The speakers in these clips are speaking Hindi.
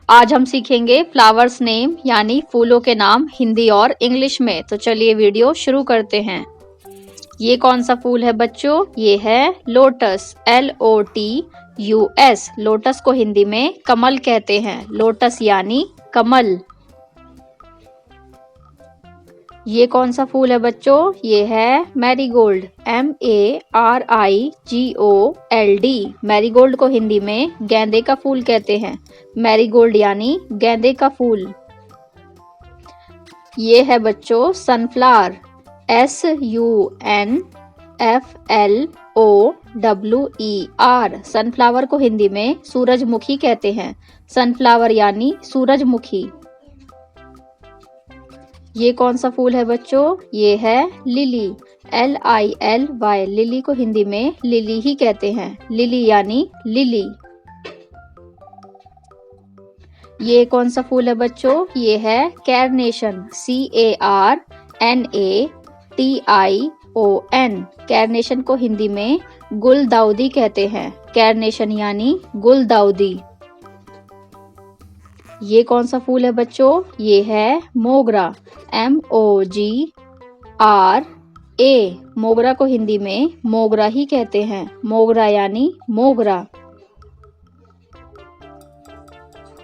आज हम सीखेंगे फ्लावर्स नेम यानी फूलों के नाम हिंदी और इंग्लिश में। तो चलिए वीडियो शुरू करते हैं। ये कौन सा फूल है बच्चों? ये है लोटस, LOTUS। लोटस को हिंदी में कमल कहते हैं। लोटस यानी कमल। ये कौन सा फूल है बच्चों? ये है मैरीगोल्ड, MARIGOLD। मैरीगोल्ड को हिंदी में गेंदे का फूल कहते हैं। मैरीगोल्ड यानी गेंदे का फूल। ये है बच्चों सनफ्लावर, SUNFLOWER। सनफ्लावर को हिंदी में सूरजमुखी कहते हैं। सनफ्लावर यानी सूरजमुखी। ये कौन सा फूल है बच्चों? ये है लिली, LILY। लिली को हिंदी में लिली ही कहते हैं। लिली यानी लिली। ये कौन सा फूल है बच्चों? ये है कैरनेशन, CARNATION। कैरनेशन को हिंदी में गुलदाउदी कहते हैं। कैरनेशन यानी गुलदाउदी। ये कौन सा फूल है बच्चों? ये है मोगरा, MOGRA। मोगरा को हिंदी में मोगरा ही कहते हैं। मोगरा यानी मोगरा।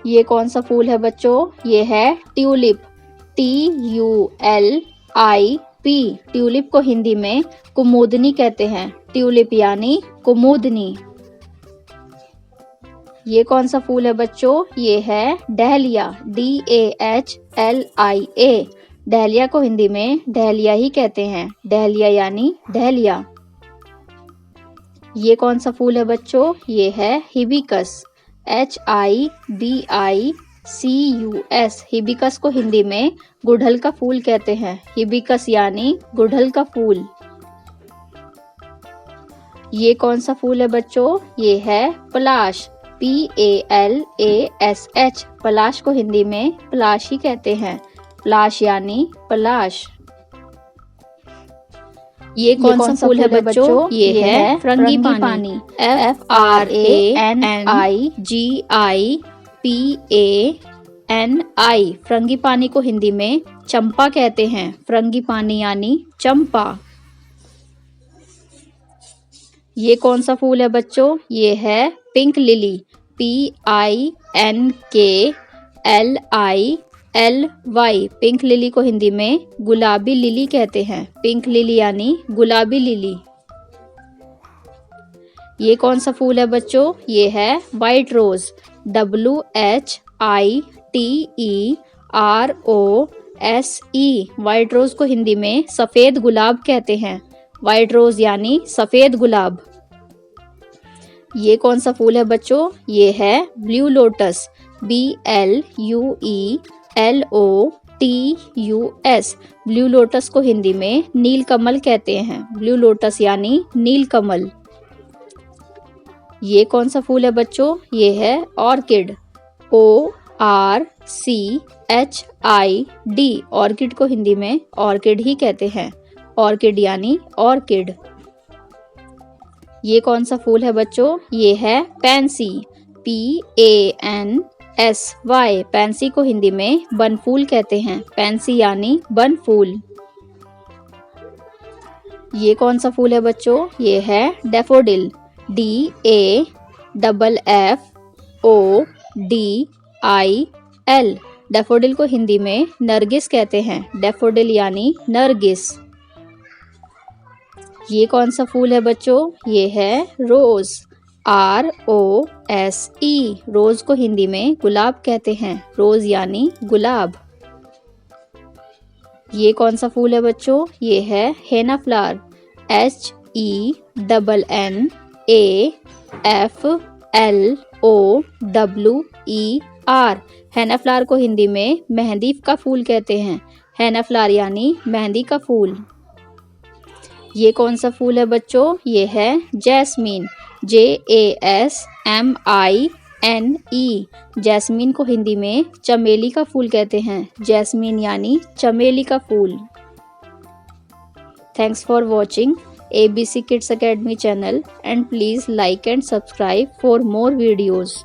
ये कौन सा फूल है बच्चों? ये है ट्यूलिप, TULIP। ट्यूलिप को हिंदी में कुमुदनी कहते हैं। ट्यूलिप यानी कुमुदनी। ये कौन सा फूल है बच्चों? ये है डहलिया, DAHLIA। डहलिया को हिंदी में डहलिया ही कहते हैं। डहलिया यानी डहलिया। ये कौन सा फूल है बच्चों? ये है हिबिस्कस, HIBISCUS। हिबिस्कस को हिंदी में गुड़हल का फूल कहते हैं। हिबिस्कस यानी गुड़हल का फूल। ये कौन सा फूल है बच्चों? ये है पलाश, PALASH। पलाश को हिंदी में पलाश ही कहते हैं। पलाश यानी पलाश। ये कौन सा फूल है बच्चों? ये है फ्रंगीपानी, FRANGIPANI। फ्रंगीपानी को हिंदी में चंपा कहते हैं। फ्रंगीपानी यानी चंपा। ये कौन सा फूल है बच्चों? ये है pink lily, PINKLILY। Pink lily को हिंदी में गुलाबी लिली कहते हैं। पिंक लिली यानी गुलाबी लिली। ये कौन सा फूल है बच्चों? ये है व्हाइट रोज, WHITEROSE। व्हाइट रोज को हिंदी में सफेद गुलाब कहते हैं। व्हाइट रोज यानी सफेद गुलाब। ये कौन सा फूल है बच्चों? ये है blue lotus, BLUELOTUS। Blue lotus को हिंदी में नील कमल कहते हैं। ब्लू लोटस यानी नील कमल। ये कौन सा फूल है बच्चों? ये है ऑर्किड, ORCHID। ऑर्किड को हिंदी में ऑर्किड ही कहते हैं। ऑर्किड यानी ऑर्किड। ये कौन सा फूल है बच्चों? ये है पैंसी, PANSY। पैंसी को हिंदी में बनफूल कहते हैं। पैंसी यानी बनफूल। ये कौन सा फूल है बच्चों? ये है डैफोडिल, DAFFODIL। डैफोडिल को हिंदी में नरगिस कहते हैं। डैफोडिल यानी नरगिस। ये कौन सा फूल है बच्चों? ये है रोज, ROSE। रोज को हिंदी में गुलाब कहते हैं। रोज यानी गुलाब। ये कौन सा फूल है बच्चों? ये है हेना फ्लावर, HENNAFLOWER। हेना फ्लावर को हिंदी में मेहंदी का फूल कहते हैं। हेना फ्लावर यानी मेहंदी का फूल। ये कौन सा फूल है बच्चों? ये है जैस्मीन, JASMINE। जैस्मीन को हिंदी में चमेली का फूल कहते हैं। जैस्मीन यानी चमेली का फूल। Thanks for watching ABC Kids Academy channel and please like and subscribe for more videos.